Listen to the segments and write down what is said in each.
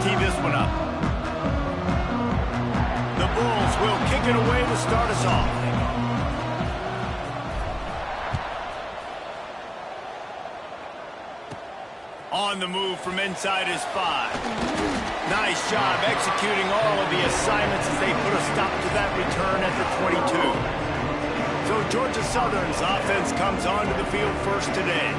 tee this one up. The Bulls will kick it away to start us off. On the move from inside his 5. Nice job executing all of the assignments as they put a stop to that return at the 22. So Georgia Southern's offense comes onto the field first today.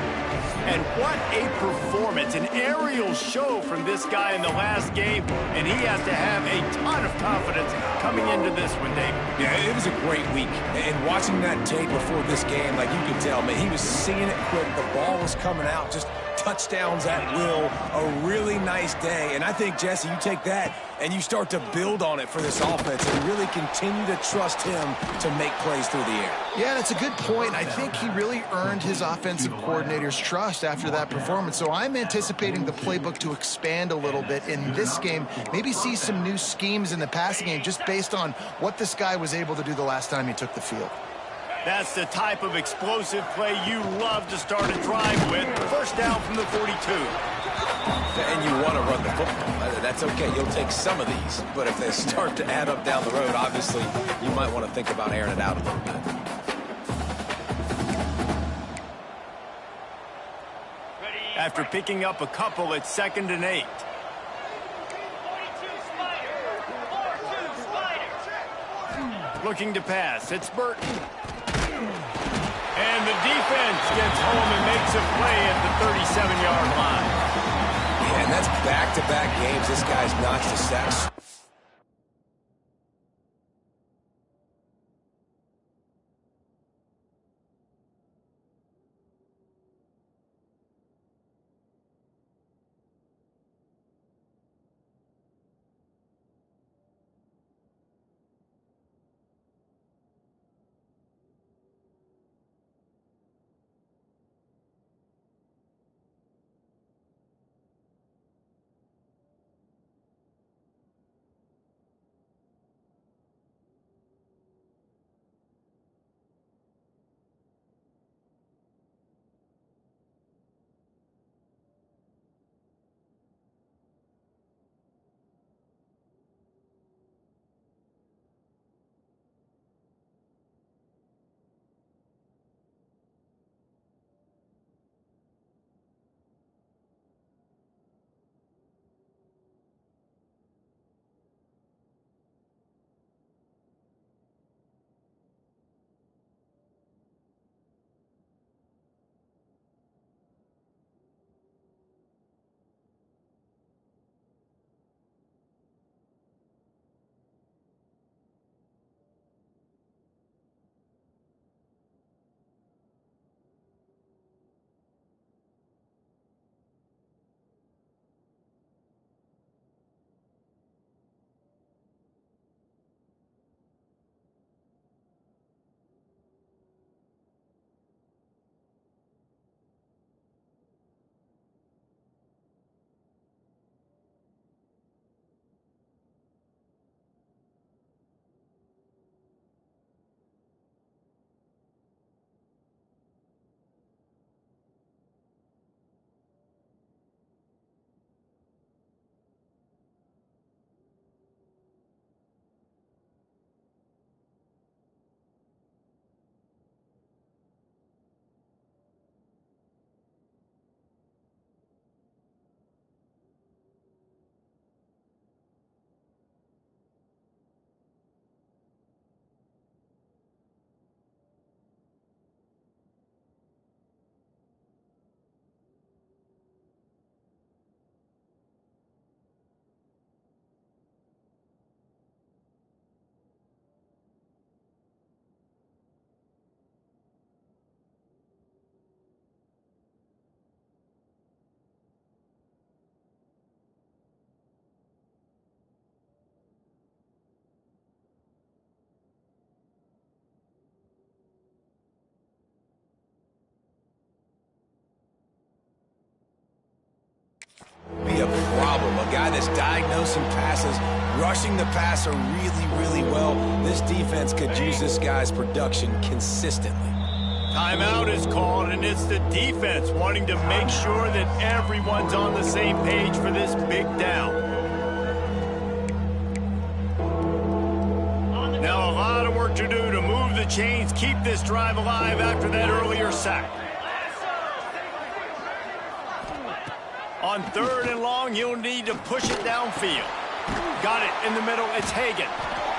And what a performance, an aerial show from this guy in the last game, and he has to have a ton of confidence coming into this one, Dave. Yeah, it was a great week. And watching that tape before this game, like you could tell, man, he was seeing it quick. The ball was coming out, just touchdowns at will. A really nice day. And I think, Jesse, you take that and you start to build on it for this offense and really continue to trust him to make plays through the air. Yeah, that's a good point. I think he really earned his offensive coordinator's trust after that performance. So I'm anticipating the playbook to expand a little bit in this game, maybe see some new schemes in the passing game just based on what this guy was able to do the last time he took the field. That's the type of explosive play you love to start a drive with. First down from the 42. And you want to run the football. That's okay. You'll take some of these. But if they start to add up down the road, obviously, you might want to think about airing it out a little bit. After picking up a couple, it's 2nd and 8. Looking to pass. It's Burton. And the defense gets home and makes a play at the 37-yard line. Yeah, and that's back-to-back games. This guy's notched a sack. Be a problem. A guy that's diagnosing passes, rushing the passer really, really well. This defense could use this guy's production consistently. Timeout is called, and it's the defense wanting to make sure that everyone's on the same page for this big down. to do to move the chains, keep this drive alive after that earlier sack. On 3rd and long, he'll need to push it downfield. Got it in the middle. It's Hagan.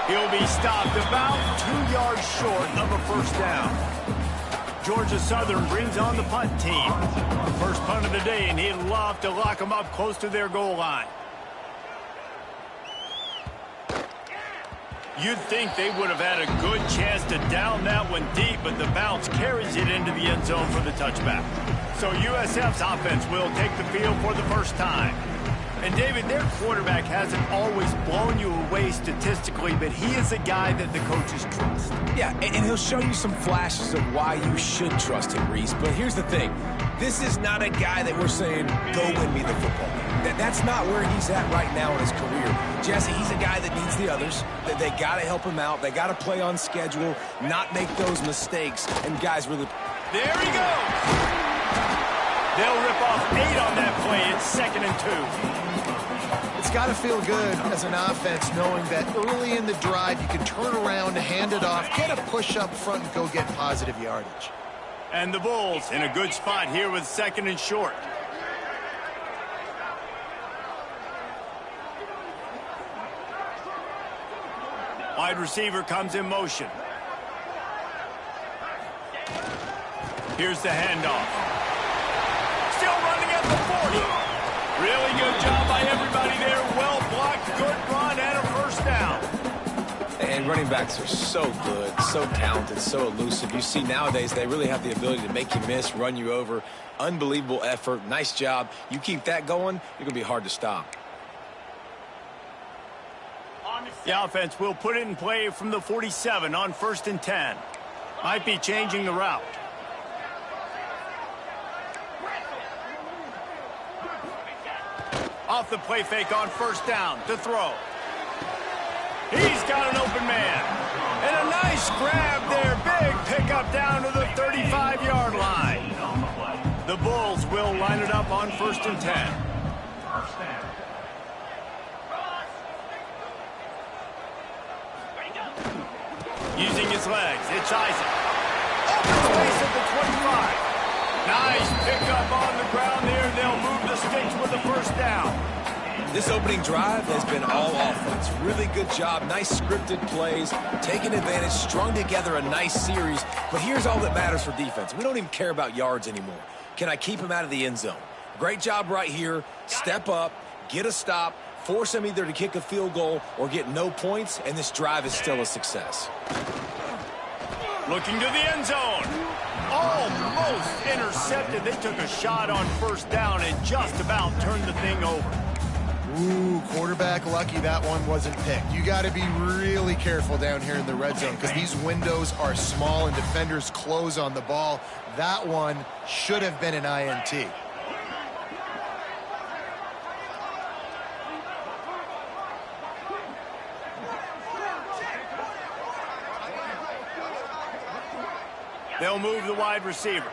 He'll be stopped about 2 yards short of a first down. Georgia Southern brings on the punt team. First punt of the day, and he'd love to lock them up close to their goal line. You'd think they would have had a good chance to down that one deep, but the bounce carries it into the end zone for the touchback. So USF's offense will take the field for the first time. And, David, their quarterback hasn't always blown you away statistically, but he is a guy that the coaches trust. Yeah, and he'll show you some flashes of why you should trust him, Reese. But here's the thing. This is not a guy that we're saying, go win me the football game. That's not where he's at right now in his career. Jesse, he's a guy that needs the others. They got to help him out. They got to play on schedule, not make those mistakes. And guys really... There he goes. They'll rip off 8 on that play. It's 2nd and 2. It's got to feel good as an offense knowing that early in the drive you can turn around, hand it off, get a push up front, and go get positive yardage. And the Bulls in a good spot here with 2nd and short. Wide receiver comes in motion. Here's the handoff. Still running at the 40. Really good job by everybody there. Well blocked, good run, and a first down. And running backs are so good, so talented, so elusive. You see nowadays they really have the ability to make you miss, run you over. Unbelievable effort. Nice job. You keep that going, you're going to be hard to stop. The offense will put it in play from the 47 on 1st and 10. Might be changing the route. Off the play fake on 1st down to throw. He's got an open man. And a nice grab there. Big pickup down to the 35-yard line. The Bulls will line it up on 1st and 10. Using his legs, it's Isaac. Open space at the 25. Nice pickup on the ground there. They'll move the sticks with the first down. This opening drive has been all offense. Really good job. Nice scripted plays. Taking advantage. Strung together a nice series. But here's all that matters for defense. We don't even care about yards anymore. Can I keep him out of the end zone? Great job right here. Step up. Get a stop. Force him either to kick a field goal or get no points, and this drive is still a success. Looking to the end zone. Almost intercepted. They took a shot on 1st down and just about turned the thing over. Ooh, quarterback lucky that one wasn't picked. You got to be really careful down here in the red zone because these windows are small and defenders close on the ball. That one should have been an INT. They'll move the wide receiver.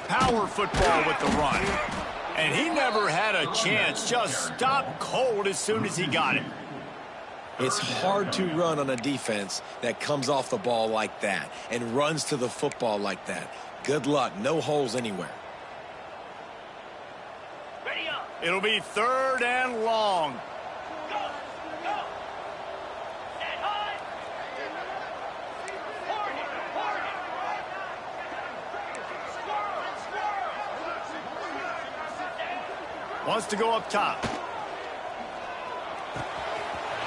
Power football with the run. And he never had a chance. Just stopped cold as soon as he got it. It's hard to run on a defense that comes off the ball like that and runs to the football like that. Good luck. No holes anywhere. It'll be 3rd and long. Wants to go up top.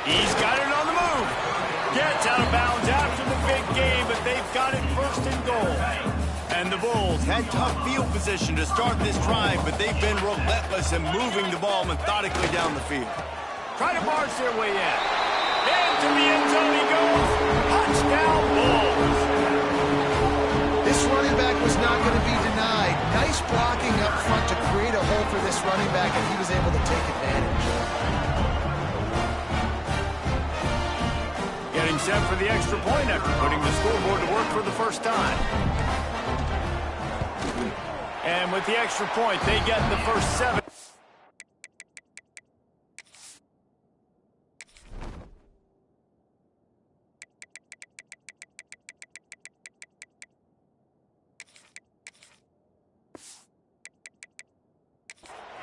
He's got it on the move. Gets out of bounds after the big game, but they've got it 1st and goal. And the Bulls had tough field position to start this drive, but they've been relentless in moving the ball methodically down the field. Try to barge their way in. Into the end zone he goes. Touchdown, Bulls. This running back was not going to be denied. Nice blocking up front to create a hole for this running back, and he was able to take advantage. Getting set for the extra point after putting the scoreboard to work for the first time. And with the extra point, they get the first 7.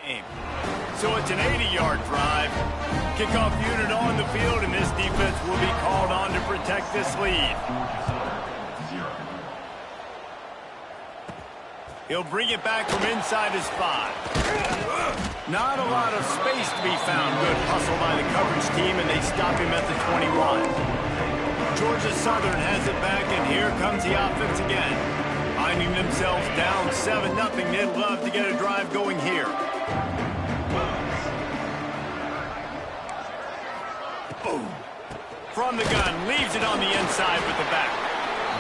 So it's an 80-yard drive. Kickoff unit on the field, and this defense will be called on to protect this lead. He'll bring it back from inside his 5. Not a lot of space to be found. Good hustle by the coverage team, and they stop him at the 21. Georgia Southern has it back, and here comes the offense again. Finding themselves down 7-0, they'd love to get a drive going here. From the gun, leaves it on the inside with the back.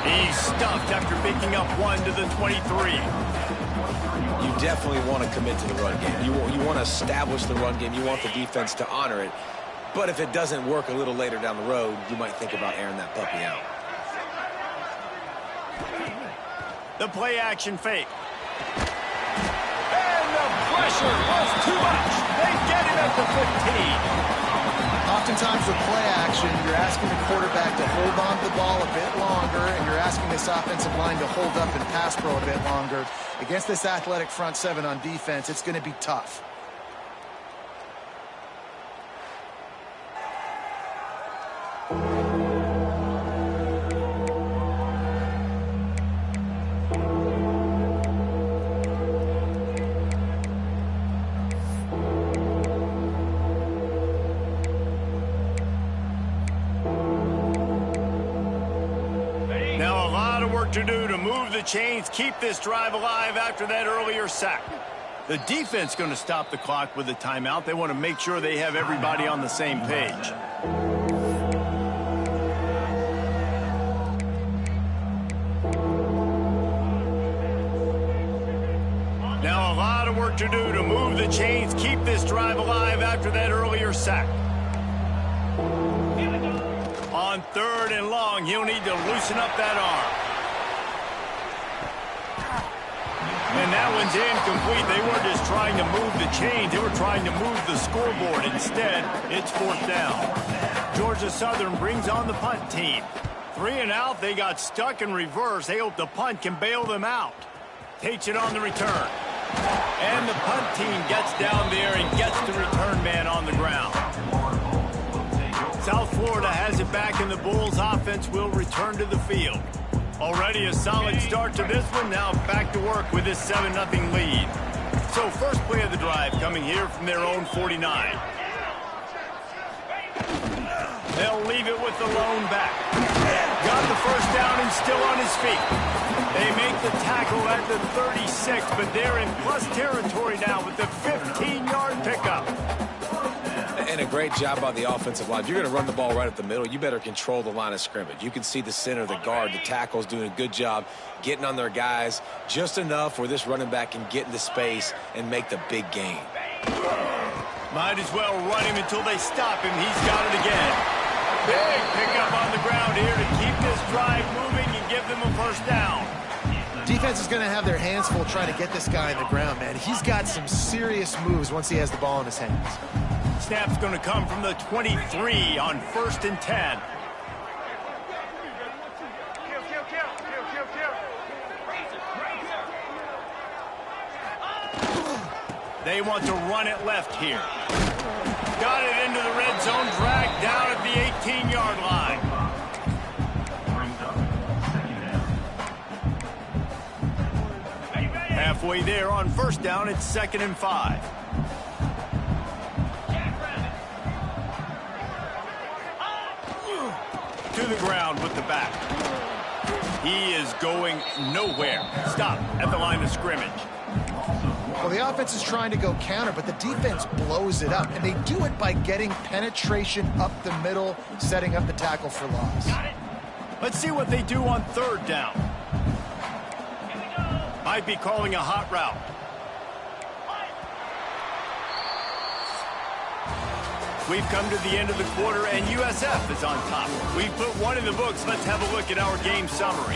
He's stuffed after picking up 1 to the 23. You definitely want to commit to the run game. You want to establish the run game. You want the defense to honor it. But if it doesn't work a little later down the road, you might think about airing that puppy out. The play action fake. And the pressure was too much. They get him at the 15. Oftentimes with play action, you're asking the quarterback to hold on to the ball a bit longer, and you're asking this offensive line to hold up and pass pro a bit longer. Against this athletic front 7 on defense, it's going to be tough. To do to move the chains, keep this drive alive after that earlier sack. The defense going to stop the clock with a timeout. They want to make sure they have everybody on the same page. Now a lot of work to do to move the chains, keep this drive alive after that earlier sack. On 3rd and long, he'll need to loosen up that arm. And that one's incomplete. They weren't just trying to move the chains. They were trying to move the scoreboard. Instead, it's 4th down. Georgia Southern brings on the punt team. 3 and out. They got stuck in reverse. They hope the punt can bail them out. Takes it on the return. And the punt team gets down there and gets the return man on the ground. South Florida has it back, and the Bulls offense will return to the field. Already a solid start to this one. Now back to work with this 7-0 lead. So first play of the drive coming here from their own 49. They'll leave it with the lone back. Got the first down and still on his feet. They make the tackle at the 36, but they're in plus territory now with the 15-yard pickup. And a great job by the offensive line. If you're going to run the ball right at the middle, you better control the line of scrimmage. You can see the center, the guard, the tackles doing a good job getting on their guys just enough where this running back can get into space and make the big gain. Might as well run him until they stop him. He's got it again. Big pickup on the ground here to keep this drive moving and give them a first down. Defense is going to have their hands full trying to get this guy on the ground, man. He's got some serious moves once he has the ball in his hands. Snap's going to come from the 23 on 1st and 10. They want to run it left here. Got it into the red zone, dragged down at the 18-yard line. Halfway there on 1st down, it's 2nd and 5. To the ground with the back. He is going nowhere. Stop at the line of scrimmage. Well, the offense is trying to go counter, but the defense blows it up, and they do it by getting penetration up the middle, setting up the tackle for loss. Let's see what they do on 3rd down. Might be calling a hot route. We've come to the end of the quarter, and USF is on top. We've put one in the books. Let's have a look at our game summary.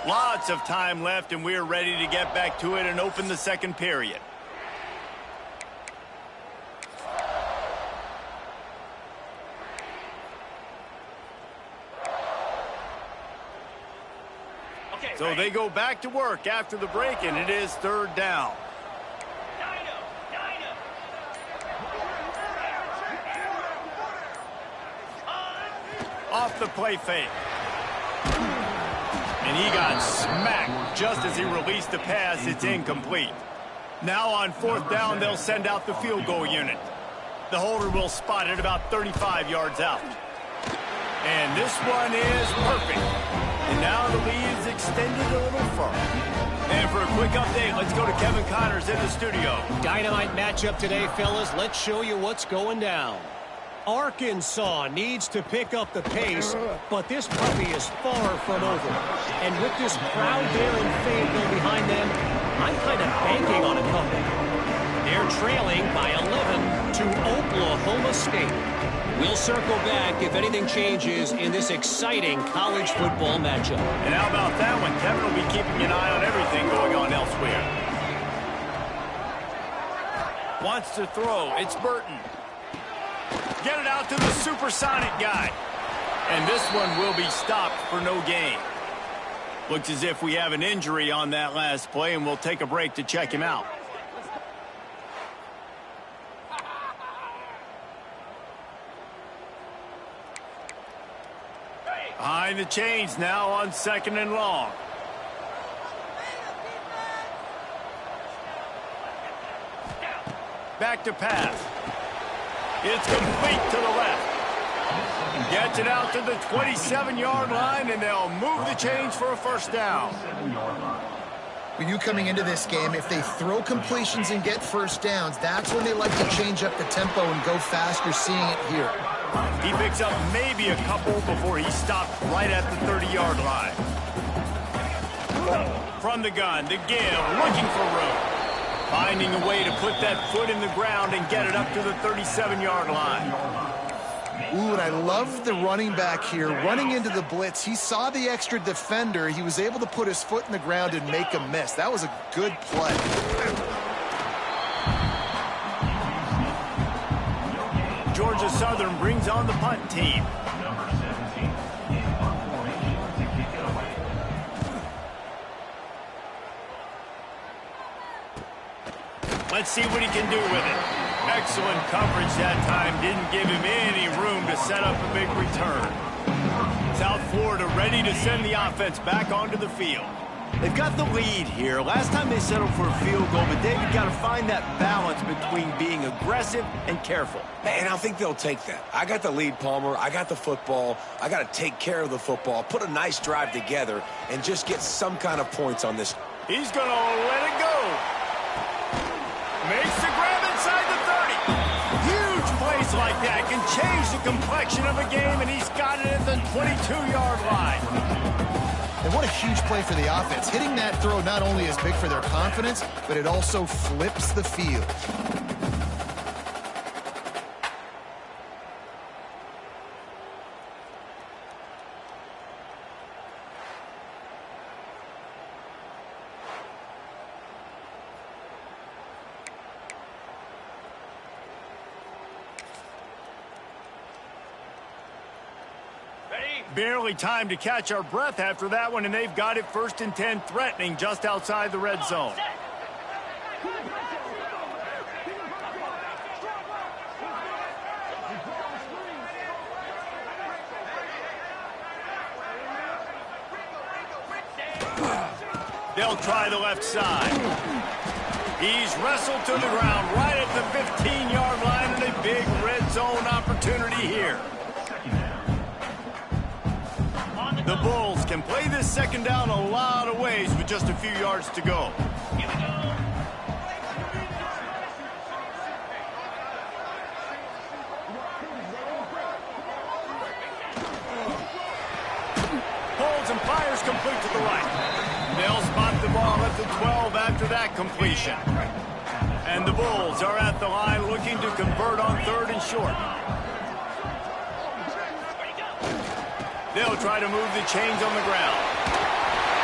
Lots of time left, and we're ready to get back to it and open the 2nd period. So they go back to work after the break, and it is third down. Off the play fake. And he got smacked just as he released the pass. It's incomplete. Now on fourth down, they'll send out the field goal unit. The holder will spot it about 35 yards out. And this one is perfect. And now the lead's extended a little further. And for a quick update, let's go to Kevin Connors in the studio. Dynamite matchup today, fellas. Let's show you what's going down. Arkansas needs to pick up the pace, but this puppy is far from over. And with this crowd there in Fayetteville behind them, I'm kind of banking on a comeback. They're trailing by 11 to Oklahoma State. We'll circle back if anything changes in this exciting college football matchup. And how about that one? Kevin will be keeping an eye on everything going on elsewhere. Wants to throw. It's Burton. Get it out to the supersonic guy. And this one will be stopped for no gain. Looks as if we have an injury on that last play, and we'll take a break to check him out. Behind the chains now on 2nd and long. Back to pass. It's complete to the left. Gets it out to the 27-yard line, and they'll move the chains for a first down. When you coming into this game, if they throw completions and get first downs, that's when they like to change up the tempo and go fast. You're seeing it here. He picks up maybe a couple before he stopped right at the 30-yard line. From the gun, the give, looking for room. Finding a way to put that foot in the ground and get it up to the 37-yard line. Ooh, and I love the running back here. Running into the blitz, he saw the extra defender. He was able to put his foot in the ground and make a miss. That was a good play. Georgia Southern brings on the punt team. Let's see what he can do with it. Excellent coverage that time. Didn't give him any room to set up a big return. South Florida ready to send the offense back onto the field. They've got the lead here. Last time they settled for a field goal, but David got to find that balance between being aggressive and careful. And I think they'll take that. I got the lead, Palmer. I got the football. I got to take care of the football, put a nice drive together, and just get some kind of points on this. He's going to let it go. Makes the grab inside the 30. Huge plays like that can change the complexion of a game, and he's got it at the 22-yard line. And what a huge play for the offense. Hitting that throw not only is big for their confidence, but it also flips the field. Barely time to catch our breath after that one, and they've got it 1st and 10, threatening just outside the red zone. They'll try the left side. He's wrestled to the ground right at the 15-yard line, and a big red zone opportunity here. The Bulls can play this second down a lot of ways with just a few yards to go. Holds and fires complete to the right. They'll spot the ball at the 12 after that completion. And the Bulls are at the line looking to convert on 3rd and short. They'll try to move the chains on the ground.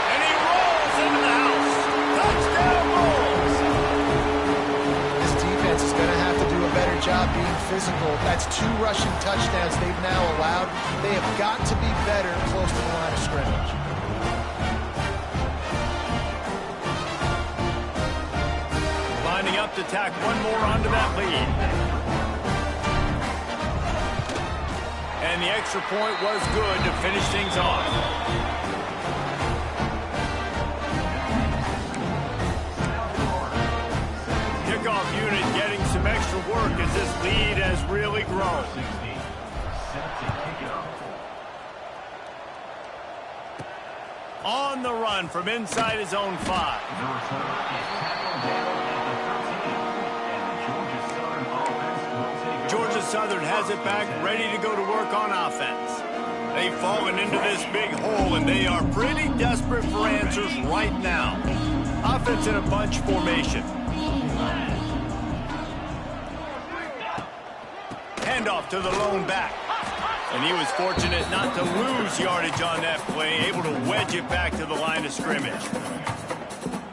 And he rolls into the house. Touchdown, Bulls! This defense is going to have to do a better job being physical. That's 2 rushing touchdowns they've now allowed. They have got to be better close to the line of scrimmage. to tack one more onto that lead. And the extra point was good to finish things off. Kickoff unit getting some extra work as this lead has really grown. On the run from inside his own 5. Georgia Southern has it back, ready to go to work on offense. They've fallen into this big hole, and they are pretty desperate for answers right now. Offense in a bunch formation. Handoff to the lone back. And he was fortunate not to lose yardage on that play, able to wedge it back to the line of scrimmage.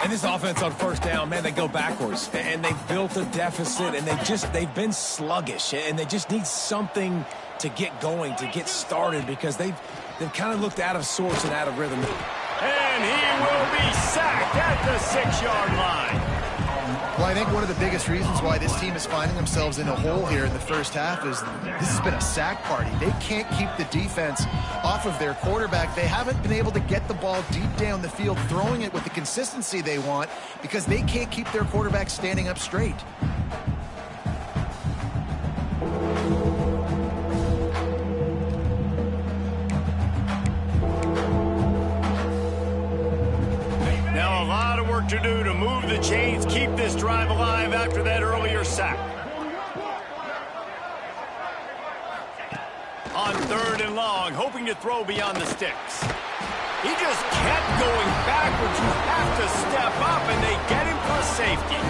And this offense on first down, man, they go backwards. And they've built a deficit, and they've been sluggish. And they just need something to get going, to get started, because they've kind of looked out of sorts and out of rhythm. And he will be sacked at the 6-yard line. Well, I think one of the biggest reasons why this team is finding themselves in a hole here in the first half is this has been a sack party. They can't keep the defense off of their quarterback. They haven't been able to get the ball deep down the field, throwing it with the consistency they want, because they can't keep their quarterback standing up straight. Now a lot of work to do to move the chains, keep this drive alive after that earlier sack. On 3rd and long, hoping to throw beyond the sticks. He just kept going backwards. You have to step up, and they get him for a safety.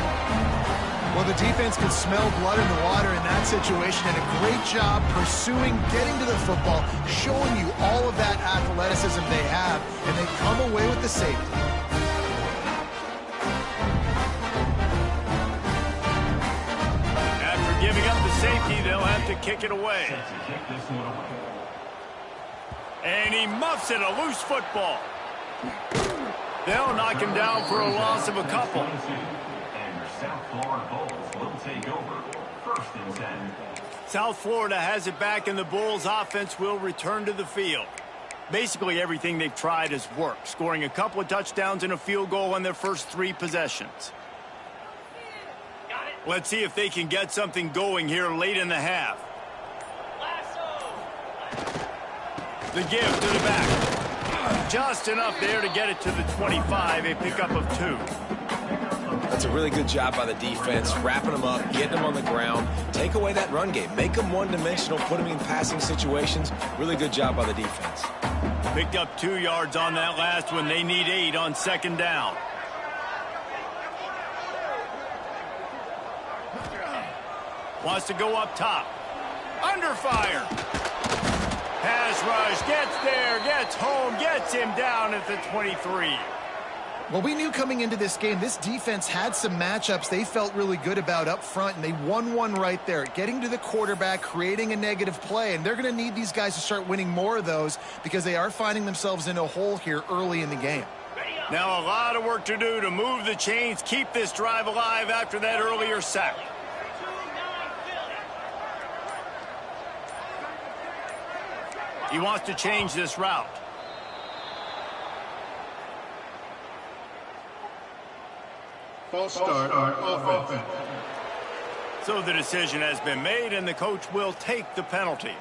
Well, the defense could smell blood in the water in that situation, and a great job pursuing, getting to the football, showing you all of that athleticism they have, and they come away with the safety. After giving up the safety, they'll have to kick it away. And he muffs it, a loose football. They'll knock him down for a loss of a couple. South Florida has it back, and the Bulls offense will return to the field. Basically everything they've tried has worked, scoring a couple of touchdowns and a field goal on their first 3 possessions. Let's see if they can get something going here late in the half. The give to the back. Just enough there to get it to the 25, a pickup of 2. That's a really good job by the defense, wrapping them up, getting them on the ground, take away that run game, make them one-dimensional, put them in passing situations. Really good job by the defense. Picked up 2 yards on that last one. They need 8 on 2nd down. Wants to go up top. Under fire. Pass rush, gets there, gets home, gets him down at the 23. Well, we knew coming into this game, this defense had some matchups they felt really good about up front, and they won one right there, getting to the quarterback, creating a negative play, and they're going to need these guys to start winning more of those because they are finding themselves in a hole here early in the game. Now a lot of work to do to move the chains, keep this drive alive after that earlier sack. He wants to change this route. False start on offense. So the decision has been made, and the coach will take the penalty.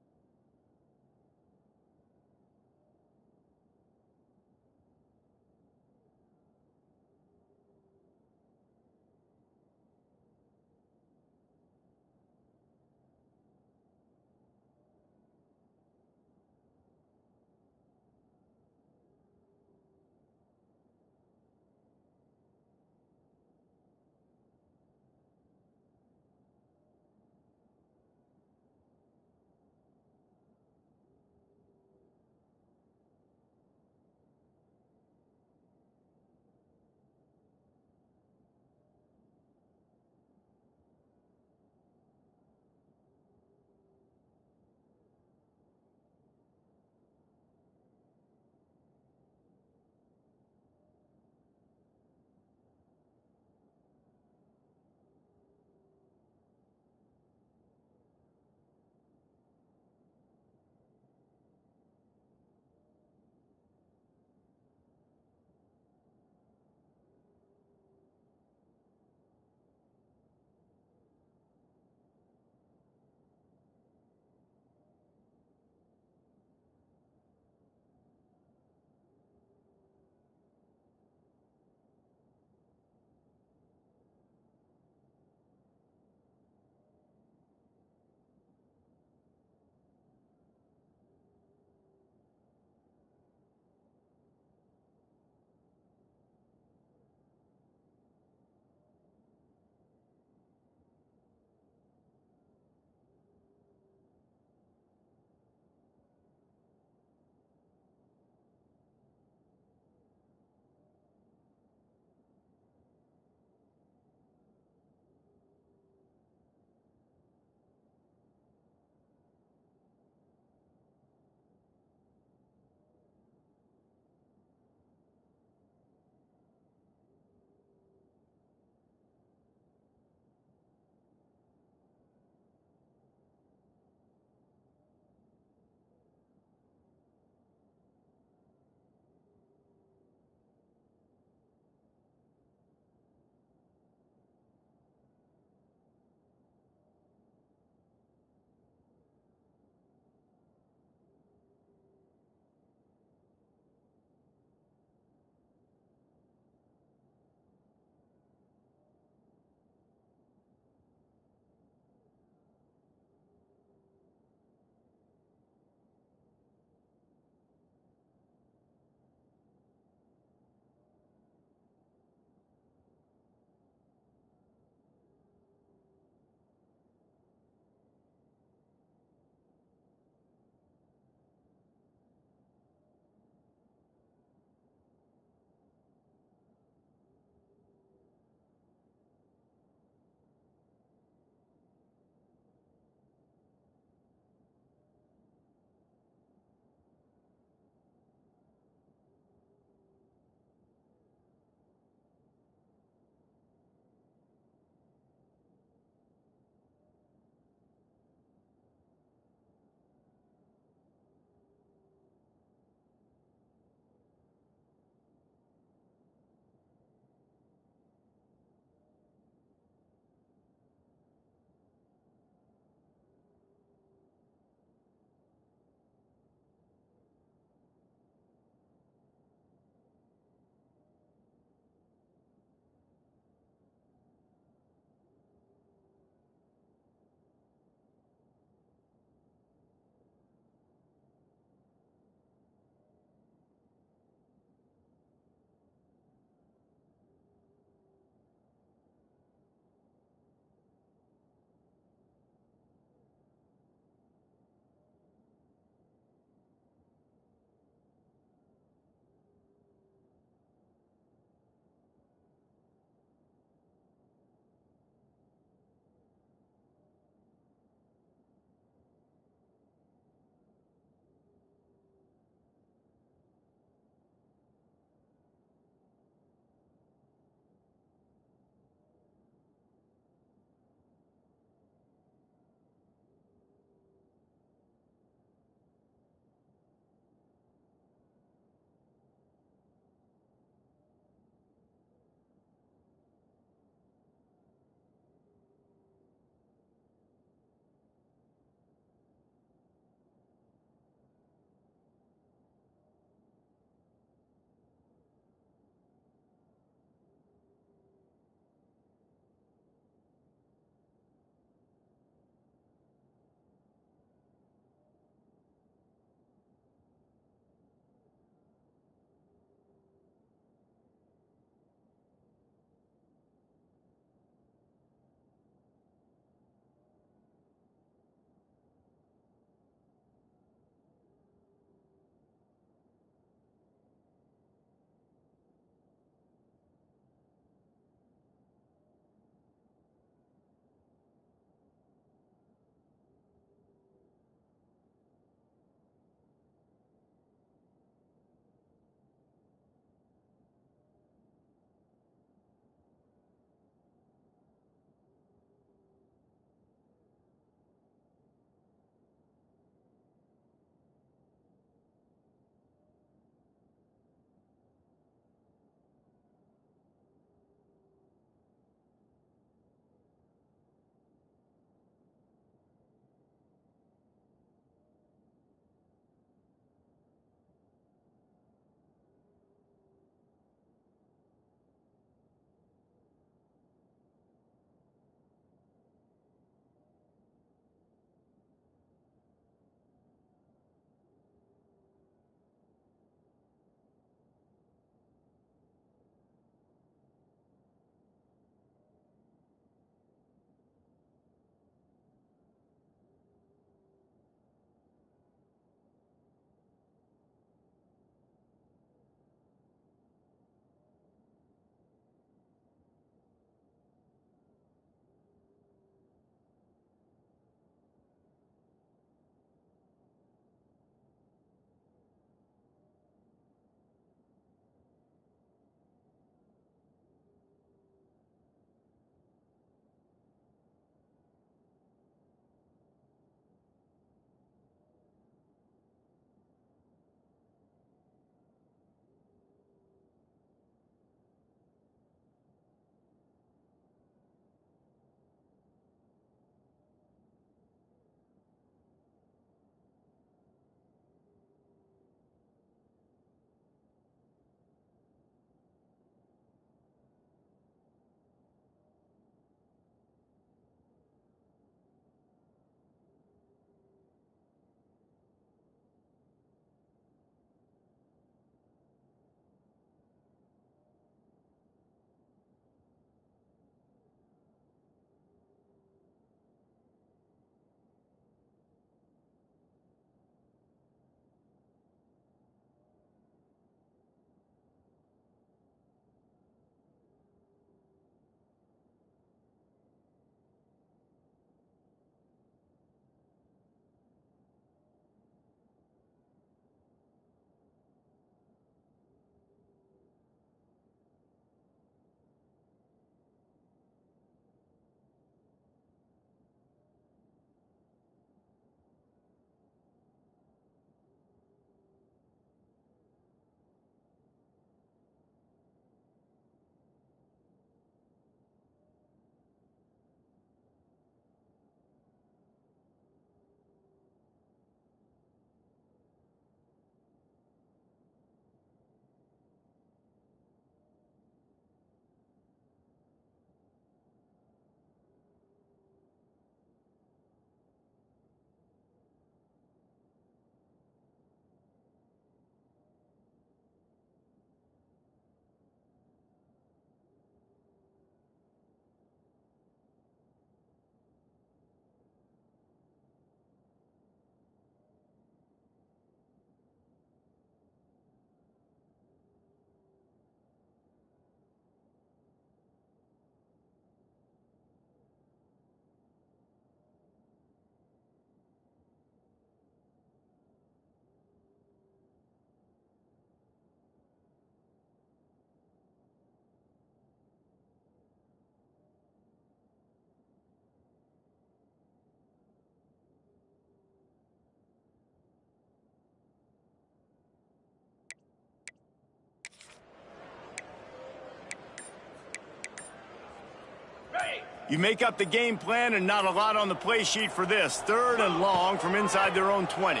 You make up the game plan and not a lot on the play sheet for this. 3rd and long from inside their own 20.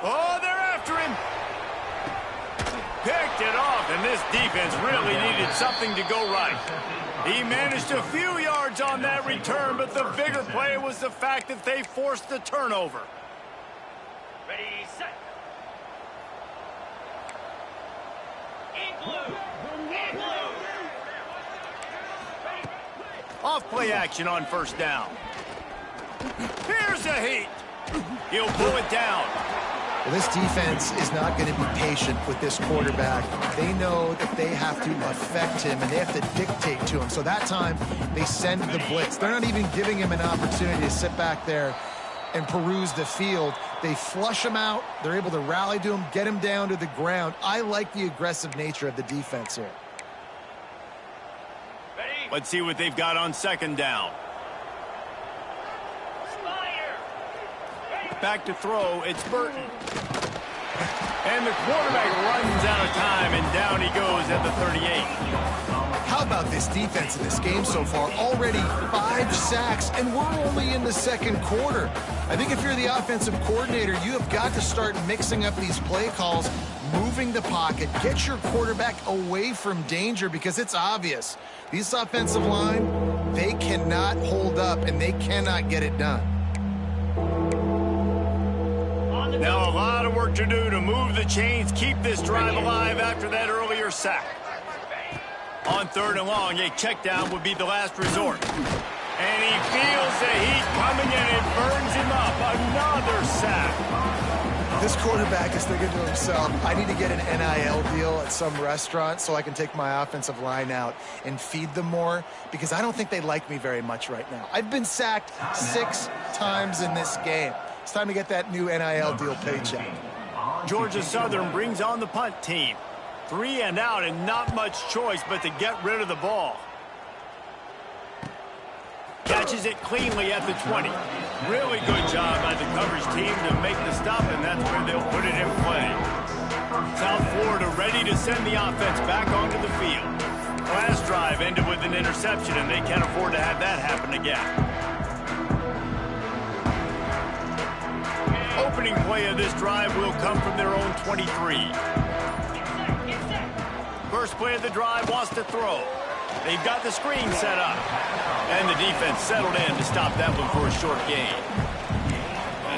Oh, they're after him. Picked it off, and this defense really needed something to go right. He managed a few yards on that return, but the bigger play was the fact that they forced the turnover. Ready, set. Igloo. Off play action on 1st down. Here's a heat. He'll pull it down. Well, this defense is not going to be patient with this quarterback. They know that they have to affect him, and they have to dictate to him. So that time, they send the blitz. They're not even giving him an opportunity to sit back there and peruse the field. They flush him out. They're able to rally to him, get him down to the ground. I like the aggressive nature of the defense here. Let's see what they've got on 2nd down. Back to throw, it's Burton. And the quarterback runs out of time, and down he goes at the 38. How about this defense in this game so far? Already 5 sacks, and we're only in the 2nd quarter. I think if you're the offensive coordinator, you have got to start mixing up these play calls, moving the pocket, get your quarterback away from danger, because it's obvious. These offensive line, they cannot hold up, and they cannot get it done. Now a lot of work to do to move the chains, keep this drive alive after that earlier sack. On 3rd and long, a check down would be the last resort. And he feels the heat coming and it burns him up. Another sack. This quarterback is thinking to himself, I need to get an NIL deal at some restaurant so I can take my offensive line out and feed them more, because I don't think they like me very much right now. I've been sacked 6 times in this game. It's time to get that new NIL deal paycheck. Georgia Southern brings on the punt team. 3 and out, and not much choice but to get rid of the ball. Catches it cleanly at the 20. Really good job by the coverage team to make the stop, and that's where they'll put it in play. South Florida ready to send the offense back onto the field. Last drive ended with an interception, and they can't afford to have that happen again. Opening play of this drive will come from their own 23. First play of the drive wants to throw. They've got the screen set up. And the defense settled in to stop that one for a short gain.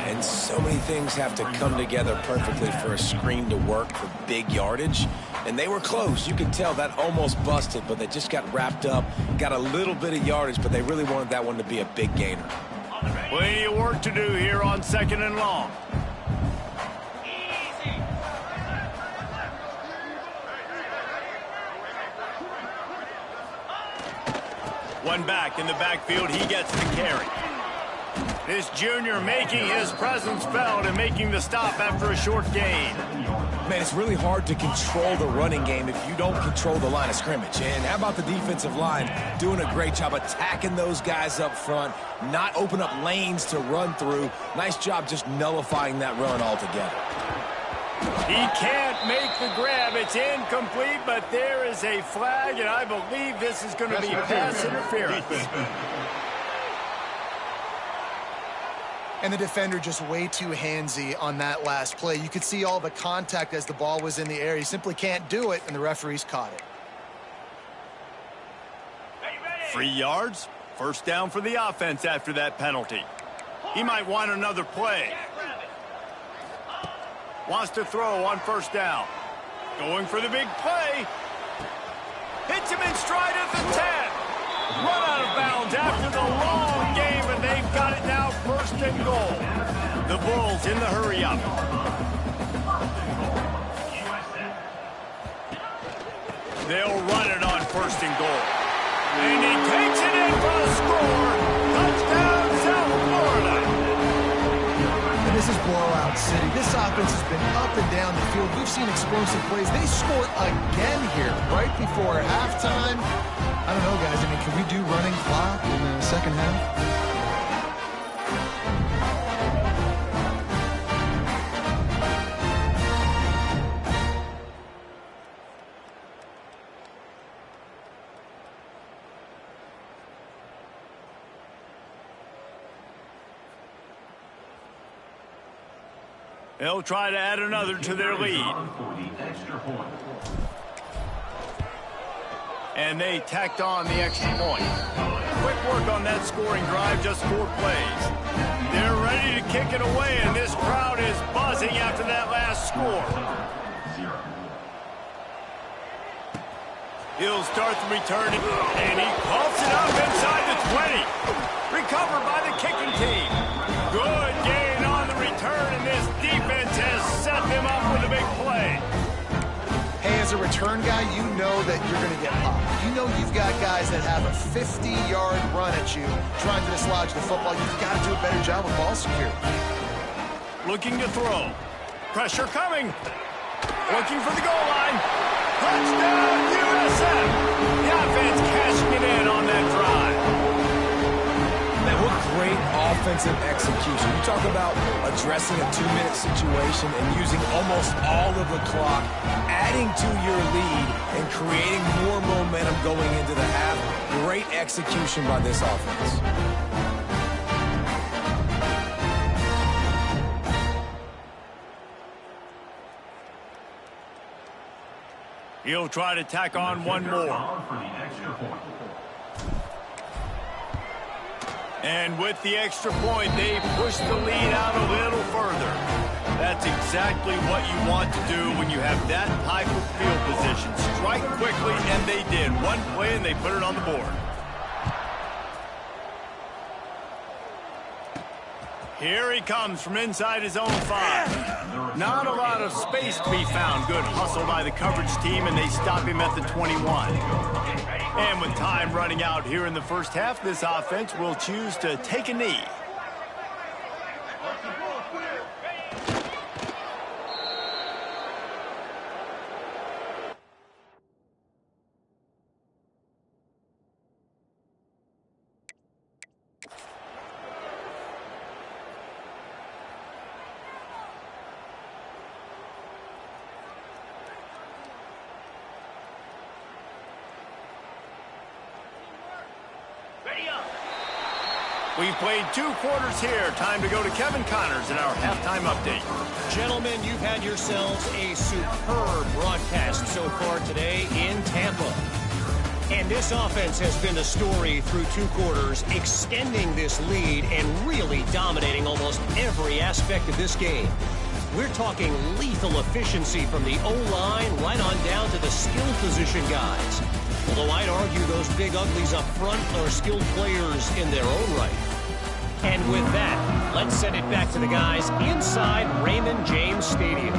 And so many things have to come together perfectly for a screen to work for big yardage. And they were close. You could tell that almost busted, but they just got wrapped up, got a little bit of yardage, but they really wanted that one to be a big gainer. Plenty of work to do here on 2nd and long. One back in the backfield, he gets the carry. This junior making his presence felt and making the stop after a short gain. Man, it's really hard to control the running game if you don't control the line of scrimmage. And how about the defensive line doing a great job attacking those guys up front, not open up lanes to run through. Nice job just nullifying that run altogether. He can't make the grab. It's incomplete, but there is a flag, and I believe this is going to be pass interference. And the defender just way too handsy on that last play. You could see all the contact as the ball was in the air. He simply can't do it, and the referees caught it. 3 yards. First down for the offense after that penalty. He might want another play. Wants to throw on 1st down. Going for the big play. Hits him in stride at the 10. Run out of bounds after the long game, and they've got it now 1st and goal. The Bulls in the hurry-up. They'll run it on 1st and goal. And he takes it in for a score. Touchdown, South Florida. And this is blowout city. This offense has been up and down the field. We've seen explosive plays. They score again here right before halftime. I don't know, guys. I mean, can we do running clock in the 2nd half? They'll try to add another to their lead. And they tacked on the extra point. Quick work on that scoring drive, just 4 plays. They're ready to kick it away, and this crowd is buzzing after that last score. He'll start the return, and he pumps it up inside the 20. Recovered by the kicking team. Good gain on the return, and this defense has set them up with a big play. Hey, as a return guy, you know that you're going to get popped. You know you've got guys that have a 50-yard run at you trying to dislodge the football. You've got to do a better job with ball security. Looking to throw. Pressure coming. Looking for the goal line. Touchdown, USF! The offense cashing it in on that drive. Man, what great offensive execution. You talk about addressing a 2-minute situation and using almost all of the clock, adding to your lead and creating more momentum going into the half. Great execution by this offense. He'll try to tack on one more. And with the extra point, they push the lead out a little further. That's exactly what you want to do when you have that type of field position. Strike quickly, and they did. One play, and they put it on the board. Here he comes from inside his own 5. Not a lot of space to be found. Good hustle by the coverage team, and they stop him at the 21. And with time running out here in the first half, this offense will choose to take a knee. We've played 2 quarters here. Time to go to Kevin Connors in our halftime update. Gentlemen, you've had yourselves a superb broadcast so far today in Tampa. And this offense has been the story through 2 quarters, extending this lead and really dominating almost every aspect of this game. We're talking lethal efficiency from the O-line right on down to the skill position guys. Although I'd argue those big uglies up front are skilled players in their own right. And with that, let's send it back to the guys inside Raymond James Stadium.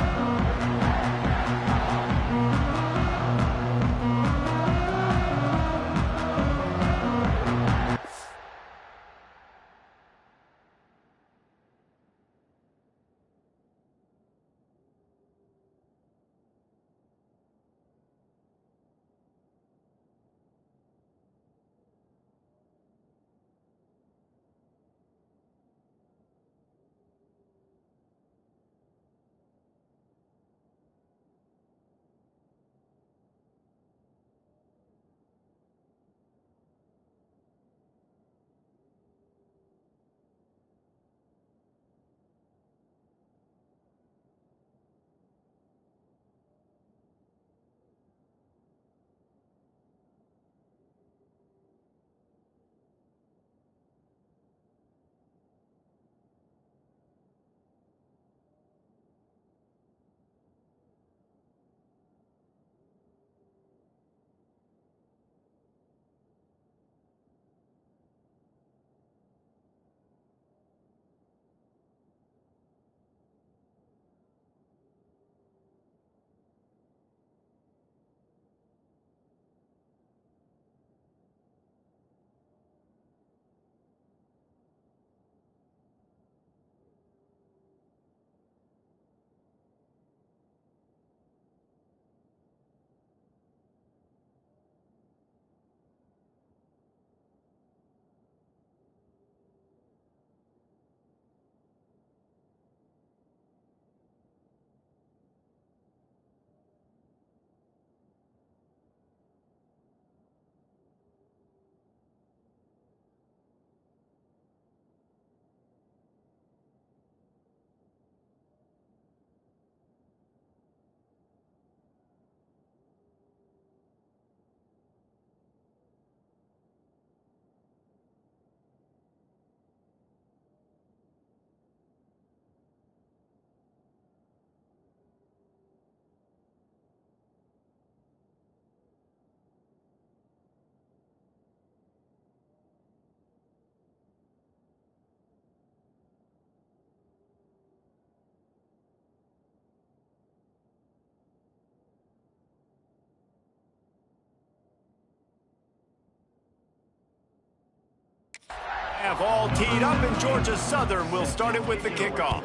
Have all teed up, and Georgia Southern will start it with the kickoff.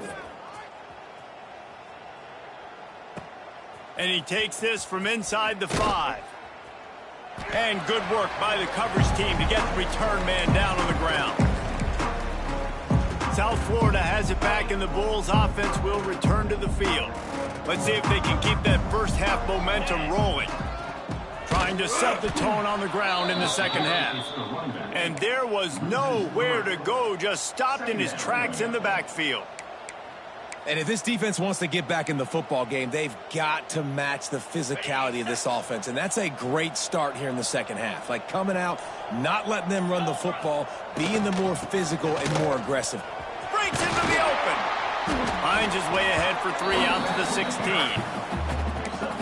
And he takes this from inside the 5. And good work by the coverage team to get the return man down on the ground. South Florida has it back, and the Bulls offense will return to the field. Let's see if they can keep that first half momentum rolling. Trying to set the tone on the ground in the second half. And there was nowhere to go, just stopped in his tracks in the backfield. And if this defense wants to get back in the football game, they've got to match the physicality of this offense. And that's a great start here in the second half. Like coming out, not letting them run the football, being the more physical and more aggressive. Breaks into the open. Finds his way ahead for 3 out to the 16.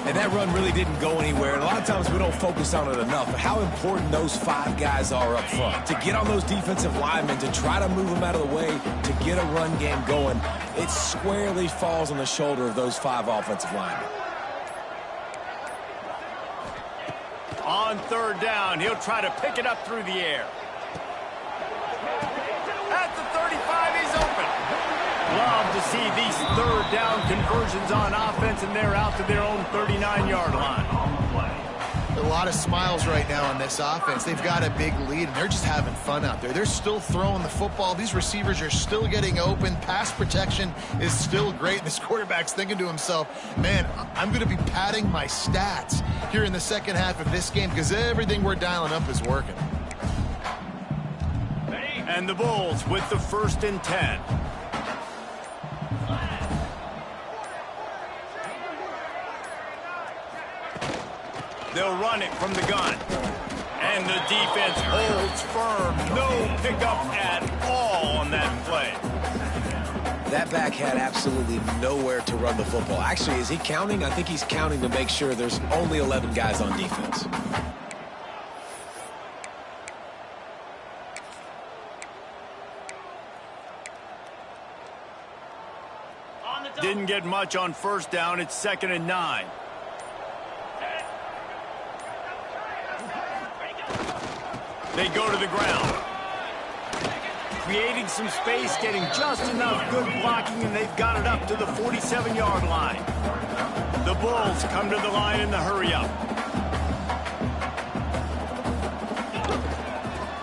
And that run really didn't go anywhere. And a lot of times we don't focus on it enough. But how important those 5 guys are up front. To get on those defensive linemen, to try to move them out of the way, to get a run game going, it squarely falls on the shoulder of those 5 offensive linemen. On third down, he'll try to pick it up through the air. At the 35, he's open. Love to see these third down conversions on offense, and they're out to their own 39-yard line. A lot of smiles right now on this offense. They've got a big lead, and they're just having fun out there. They're still throwing the football. These receivers are still getting open. Pass protection is still great. This quarterback's thinking to himself, man, I'm going to be padding my stats here in the second half of this game because everything we're dialing up is working. And the Bulls with the 1st and 10. They'll run it from the gun. And the defense holds firm. No pickup at all on that play. That back had absolutely nowhere to run the football. Actually, is he counting? I think he's counting to make sure there's only 11 guys on defense. Didn't get much on first down. It's 2nd and 9. They go to the ground. Creating some space, getting just enough good blocking, and they've got it up to the 47-yard line. The Bulls come to the line in the hurry-up.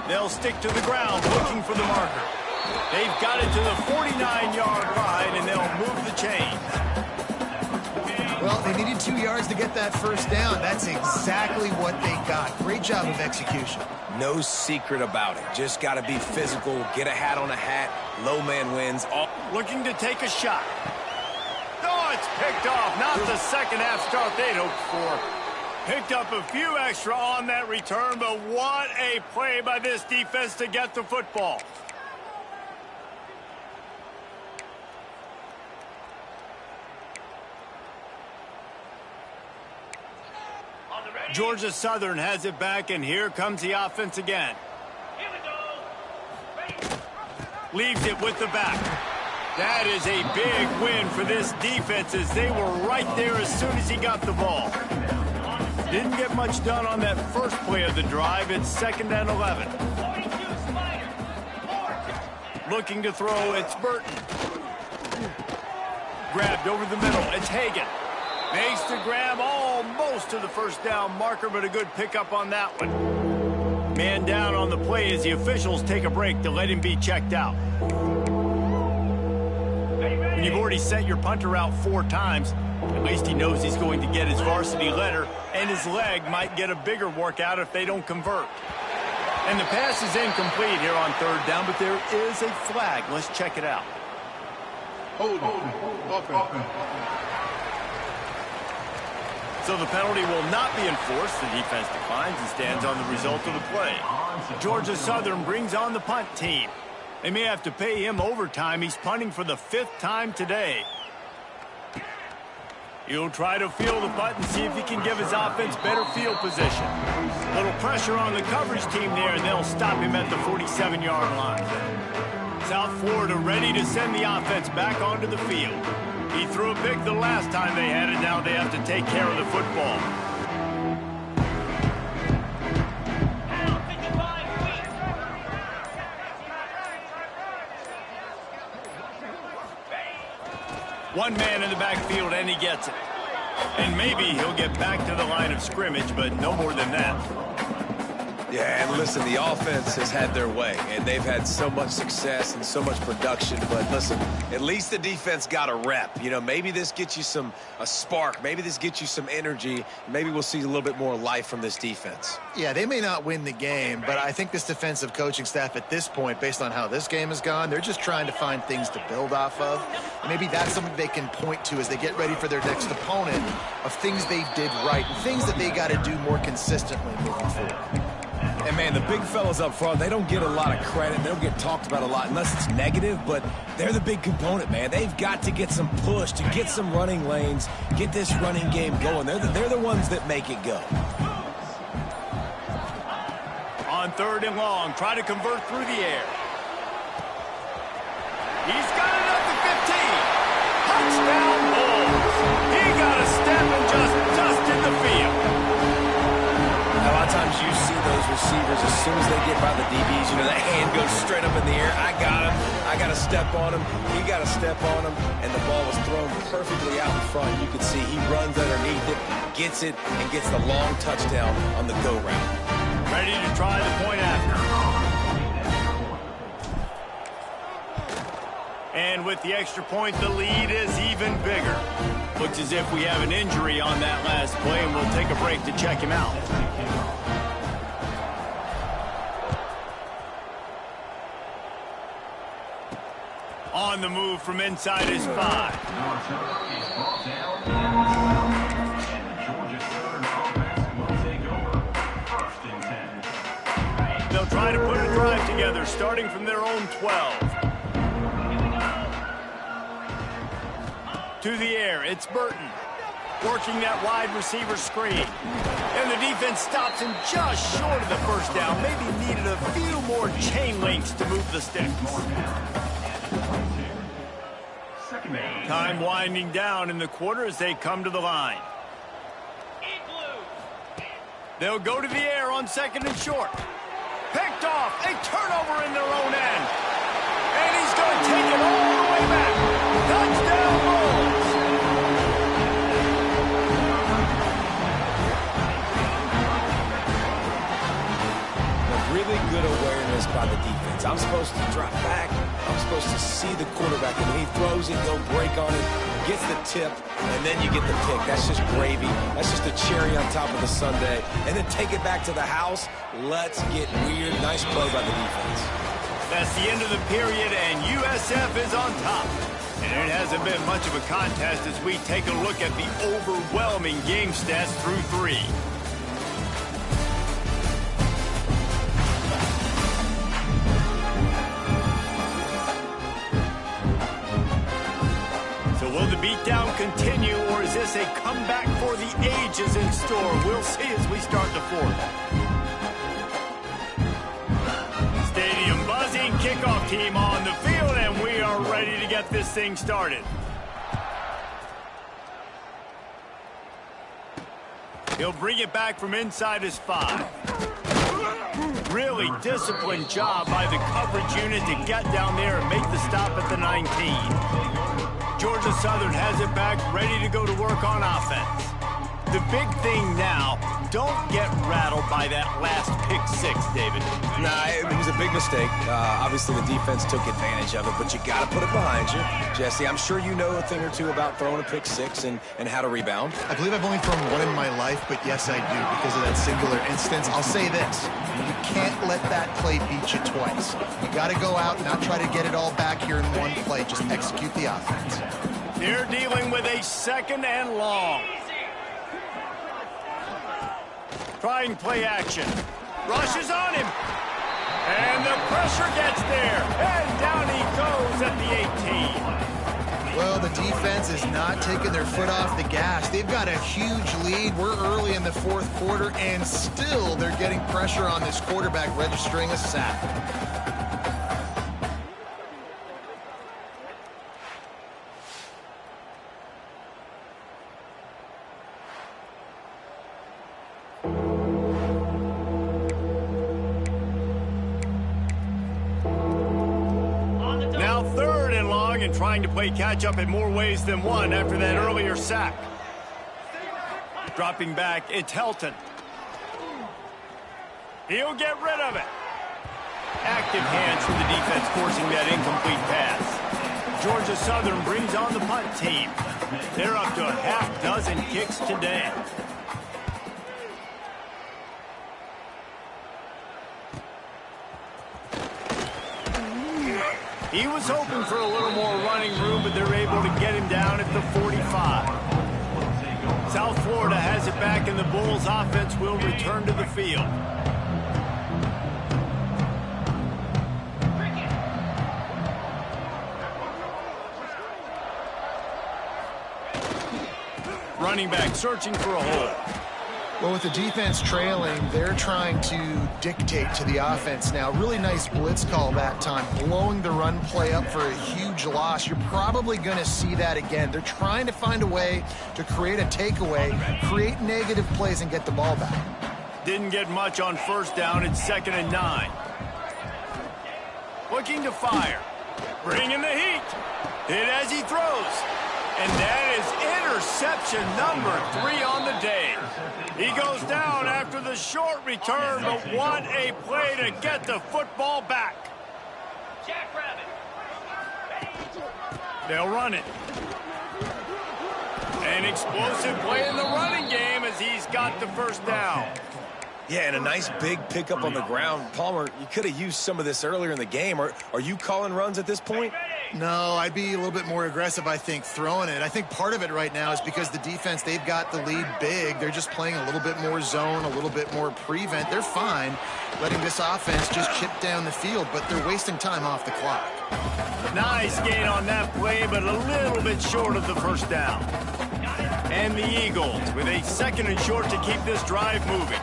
They'll stick to the ground looking for the marker. They've got it to the 49-yard line, and they'll move the chains. Well, they needed 2 yards to get that first down. That's exactly what they got. Great job of execution. No secret about it. Just got to be physical, get a hat on a hat, low man wins. Looking to take a shot. Oh, it's picked off. Not the second half start they'd hoped for. Picked up a few extra on that return, but what a play by this defense to get the football. Georgia Southern has it back, and here comes the offense again. Here we go. Leaves it with the back. That is a big win for this defense as they were right there as soon as he got the ball. Didn't get much done on that first play of the drive. It's 2nd and 11. Looking to throw, it's Burton. Grabbed over the middle, it's Hagan. Makes the grab almost to the first down marker, but a good pickup on that one. Man down on the play as the officials take a break to let him be checked out. When you've already sent your punter out 4 times, at least he knows he's going to get his varsity letter, and his leg might get a bigger workout if they don't convert. And the pass is incomplete here on 3rd down, but there is a flag. Let's check it out. Hold on. So the penalty will not be enforced. The defense declines and stands on the result of the play. Georgia Southern brings on the punt team. They may have to pay him overtime. He's punting for the 5th time today. He'll try to field the punt and see if he can give his offense better field position. A little pressure on the coverage team there, and they'll stop him at the 47-yard line. South Florida ready to send the offense back onto the field. He threw a pick the last time they had it. Now they have to take care of the football. One man in the backfield, and he gets it. And maybe he'll get back to the line of scrimmage, but no more than that. Yeah, and listen, the offense has had their way, and they've had so much success and so much production. But listen, at least the defense got a rep. You know, maybe this gets you a spark. Maybe this gets you some energy. Maybe we'll see a little bit more life from this defense. Yeah, they may not win the game, but I think this defensive coaching staff at this point, based on how this game has gone, they're just trying to find things to build off of. And maybe that's something they can point to as they get ready for their next opponent, of things they did right and things that they got to do more consistently moving forward. And, man, the big fellas up front, they don't get a lot of credit. They don't get talked about a lot unless it's negative, but they're the big component, man. They've got to get some push, to get some running lanes, get this running game going. They're the ones that make it go. On 3rd and long, try to convert through the air. He's got it up to 15. Touchdown Bulls. He got a step and just dusted the field. A lot of times you see those receivers, as soon as they get by the DBs, you know, that hand goes straight up in the air. I got him. I got to step on him. He got to step on him. And the ball was thrown perfectly out in front. You can see he runs underneath it, gets it, and gets the long touchdown on the go route. Ready to try the point after. And with the extra point, the lead is even bigger. Looks as if we have an injury on that last play, and we'll take a break to check him out. On the move from inside his 5. They'll try to put a drive together, starting from their own 12. To the air, it's Burton. Working that wide receiver screen. And the defense stops him just short of the first down. Maybe needed a few more chain links to move the sticks. Time winding down in the quarter as they come to the line. They'll go to the air on 2nd and short. Picked off. A turnover in their own end. And he's going to take it all the way back. Touchdown Bulls. Really good awareness by the defense. I'm supposed to drop back. I'm supposed to see the quarterback, and when he throws it, he'll break on it, gets the tip, and then you get the pick. That's just gravy. That's just a cherry on top of the sundae. And then take it back to the house. Let's get weird. Nice play by the defense. That's the end of the period, and USF is on top. And it hasn't been much of a contest as we take a look at the overwhelming game stats through 3. Will the beatdown continue, or is this a comeback for the ages in store? We'll see as we start the 4th. Stadium buzzing, kickoff team on the field, and we are ready to get this thing started. He'll bring it back from inside his 5. Really disciplined job by the coverage unit to get down there and make the stop at the 19. Georgia Southern has it back, ready to go to work on offense. The big thing now, don't get rattled by that last pick 6, David. Nah, it was a big mistake. Obviously, the defense took advantage of it, but you got to put it behind you. Jesse, I'm sure you know a thing or two about throwing a pick 6 and how to rebound. I believe I've only thrown one in my life, but yes, I do, because of that singular instance. I'll say this. You can't let that play beat you twice. You got to go out and not try to get it all back here in one play. Just execute the offense. They're dealing with a 2nd and long. Trying play action. Rushes on him. And the pressure gets there. And down he goes at the 18. Well, the defense is not taking their foot off the gas. They've got a huge lead. We're early in the 4th quarter, and still they're getting pressure on this quarterback, registering a sack. and trying to play catch-up in more ways than one after that earlier sack. Dropping back, it's Helton. He'll get rid of it. Active hands for the defense forcing that incomplete pass. Georgia Southern brings on the punt team. They're up to a half dozen kicks today. He was hoping for a little more running room, but they're able to get him down at the 45. South Florida has it back, and the Bulls offense will return to the field. Running back searching for a hole. Well, with the defense trailing, they're trying to dictate to the offense now. Really nice blitz call that time, blowing the run play up for a huge loss. You're probably going to see that again. They're trying to find a way to create a takeaway, create negative plays, and get the ball back. Didn't get much on first down. It's 2nd and 9. Looking to fire. Bringing the heat. Hit as he throws. And that is interception number 3 on the day. He goes down after the short return, but what a play to get the football back. They'll run it. An explosive play in the running game as he's got the first down. Yeah, and a nice big pickup on the ground. Palmer, you could have used some of this earlier in the game. Are you calling runs at this point? No, I'd be a little bit more aggressive, I think, throwing it. I think part of it right now is because the defense, they've got the lead big. They're just playing a little bit more zone, a little bit more prevent. They're fine letting this offense just chip down the field, but they're wasting time off the clock. Nice gain on that play, but a little bit short of the first down. And the Eagles with a 2nd and short to keep this drive moving.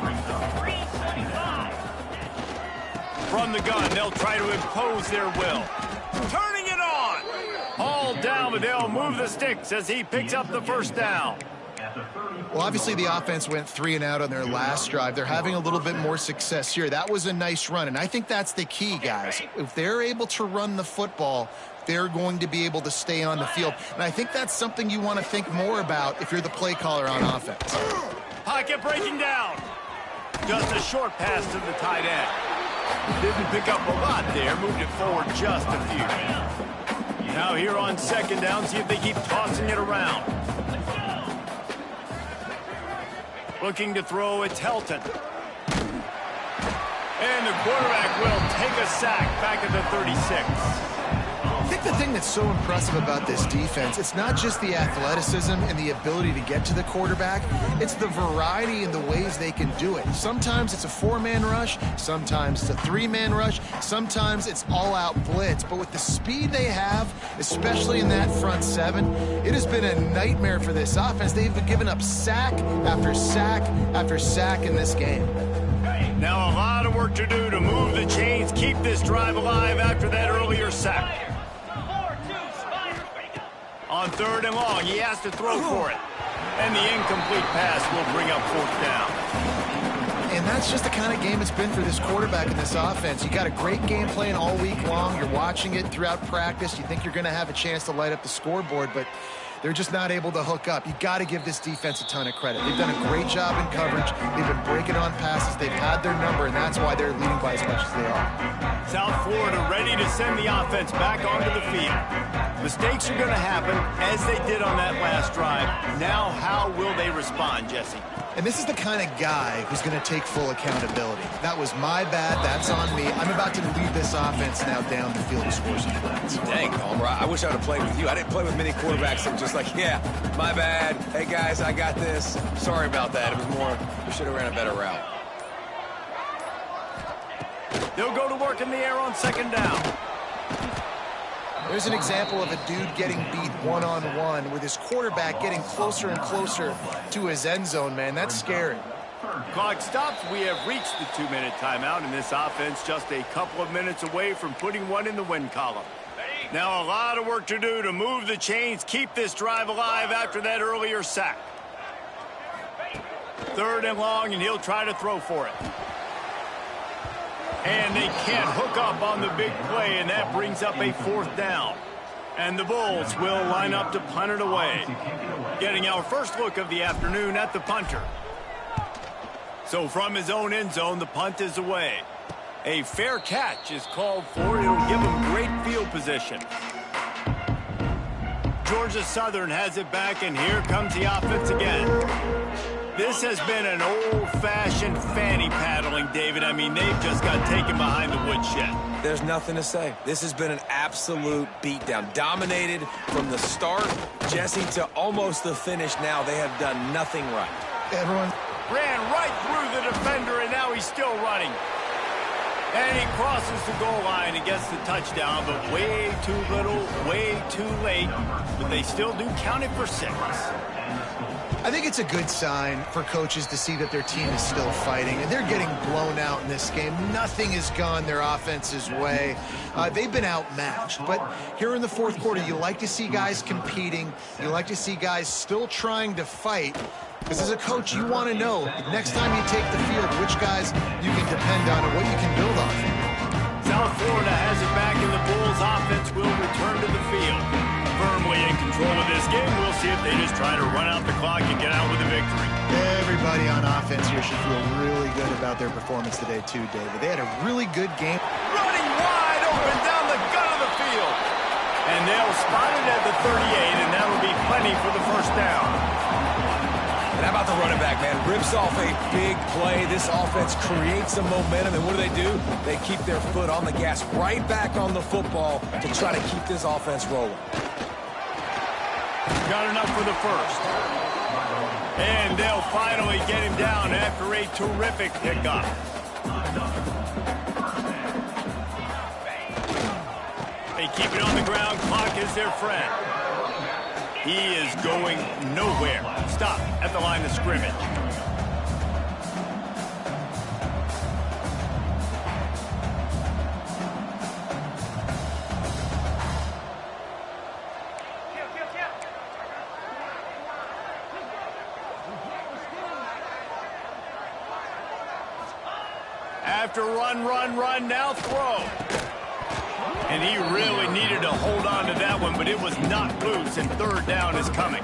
From the gun, they'll try to impose their will. Turning it on. Hauled down, but they'll move the sticks as he picks up the first down. Well, obviously the offense went 3 and out on their last drive. They're having a little bit more success here. That was a nice run, and I think that's the key, guys. If they're able to run the football, they're going to be able to stay on the field. And I think that's something you want to think more about if you're the play caller on offense. Pocket breaking down. Just a short pass to the tight end. Didn't pick up a lot there. Moved it forward just a few. Now here on 2nd down, see if they keep tossing it around. Looking to throw, it's Helton. And the quarterback will take a sack back at the 36. I think the thing that's so impressive about this defense, it's not just the athleticism and the ability to get to the quarterback, it's the variety in the ways they can do it. Sometimes it's a 4-man rush, sometimes it's a 3-man rush, sometimes it's all-out blitz. But with the speed they have, especially in that front 7, it has been a nightmare for this offense. They've been giving up sack after sack after sack in this game. Now a lot of work to do to move the chains, keep this drive alive after that earlier sack. On 3rd and long, he has to throw for it. And the incomplete pass will bring up 4th down. And that's just the kind of game it's been for this quarterback in this offense. You got a great game plan all week long. You're watching it throughout practice. You think you're going to have a chance to light up the scoreboard, but they're just not able to hook up. You got to give this defense a ton of credit. They've done a great job in coverage. They've been breaking on passes. They've had their number, and that's why they're leading by as much as they are. South Florida ready to send the offense back onto the field. Mistakes are going to happen, as they did on that last drive. Now, how will they respond, Jesse? And this is the kind of guy who's going to take full accountability. That was my bad. That's on me. I'm about to lead this offense now down the field to score some points. Dang, Palmer, I wish I would have played with you. I didn't play with many quarterbacks that were just like, yeah, my bad. Hey, guys, I got this. Sorry about that. It was more, we should have ran a better route. They'll go to work in the air on 2nd down. There's an example of a dude getting beat one-on-one with his quarterback getting closer and closer to his end zone, man. That's scary. Clock stops. We have reached the 2-minute timeout, and this offense just a couple of minutes away from putting one in the win column. Now a lot of work to do to move the chains, keep this drive alive after that earlier sack. 3rd and long, and he'll try to throw for it. And they can't hook up on the big play, and that brings up a 4th down. And the Bulls will line up to punt it away. Getting our first look of the afternoon at the punter. So from his own end zone, the punt is away. A fair catch is called for. It'll give him great field position. Georgia Southern has it back, and here comes the offense again. This has been an old-fashioned fanny paddling, David. I mean, they've just got taken behind the woodshed. There's nothing to say. This has been an absolute beatdown. Dominated from the start, Jesse, to almost the finish now. They have done nothing right. Everyone ran right through the defender, and now he's still running. And he crosses the goal line and gets the touchdown, but way too little, way too late. But they still do count it for 6. I think it's a good sign for coaches to see that their team is still fighting, and they're getting blown out in this game. Nothing has gone their offense's way. They've been outmatched, but here in the fourth quarter, you like to see guys competing. You like to see guys still trying to fight, because as a coach, you want to know next time you take the field which guys you can depend on and what you can build on. South Florida has it back, and the Bulls offense will return to the field. Firmly in control of this game. We'll see if they just try to run out the clock and get out with a victory. Everybody on offense here should feel really good about their performance today too, David. They had a really good game. Running wide open down the gut of the field. And they'll spot it at the 38, and that'll be plenty for the first down. And how about the running back, man? Rips off a big play. This offense creates some momentum, and what do? They keep their foot on the gas, right back on the football to try to keep this offense rolling. Got enough for the first. And they'll finally get him down after a terrific pickup. They keep it on the ground. Clock is their friend. He is going nowhere. Stop at the line of scrimmage. After run, now throw. And he really needed to hold on to that one, but it was not loose, and third down is coming.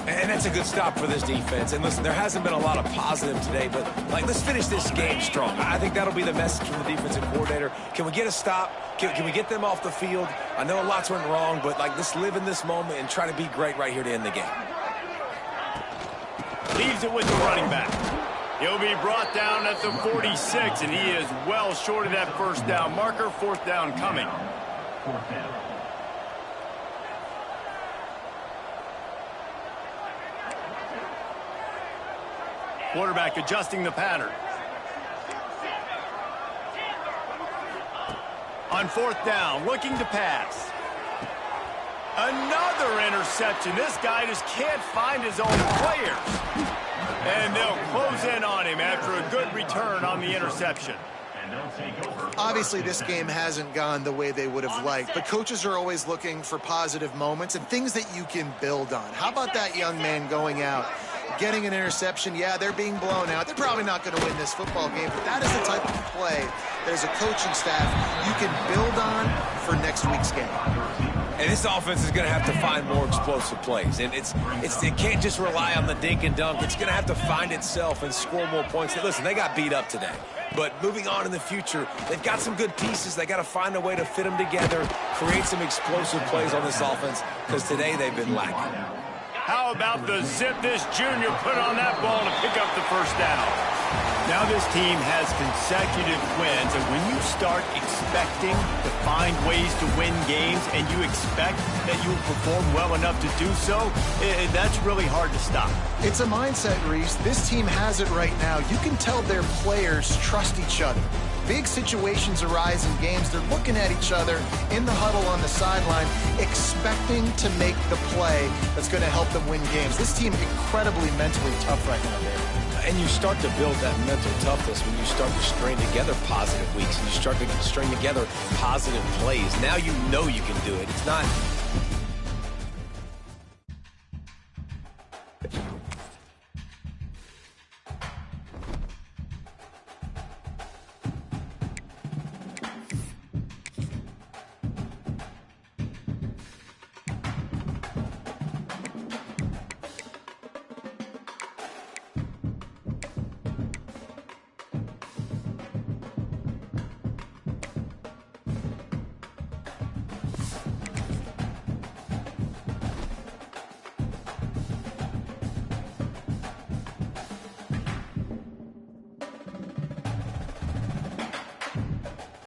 And that's a good stop for this defense. And listen, there hasn't been a lot of positive today, but let's finish this game strong. I think that'll be the message from the defensive coordinator. Can we get a stop? Can we get them off the field? I know lots went wrong, but let's live in this moment and try to be great right here to end the game. Leaves it with the running back. He'll be brought down at the 46, and he is well short of that first down marker. Fourth down coming. Quarterback adjusting the pattern. On fourth down, looking to pass. Another interception. This guy just can't find his own players. And they'll close in on him after a good return on the interception. Obviously, this game hasn't gone the way they would have liked, but coaches are always looking for positive moments and things that you can build on. How about that young man going out, getting an interception? Yeah, they're being blown out. They're probably not going to win this football game, but that is the type of play that as a coaching staff you can build on for next week's game. And this offense is going to have to find more explosive plays. And it can't just rely on the dink and dunk. It's going to have to find itself and score more points. Listen, they got beat up today. But moving on in the future, they've got some good pieces. They got to find a way to fit them together, create some explosive plays on this offense, because today they've been lacking. How about the zip this junior put on that ball to pick up the first down? Now this team has consecutive wins, and when you start expecting to find ways to win games and you expect that you will perform well enough to do so, that's really hard to stop. It's a mindset, Reese. This team has it right now. You can tell their players trust each other. Big situations arise in games. They're looking at each other in the huddle on the sideline, expecting to make the play that's going to help them win games. This team incredibly mentally tough right now, David. And you start to build that mental toughness when you start to string together positive weeks. And you start to string together positive plays. Now you know you can do it. It's not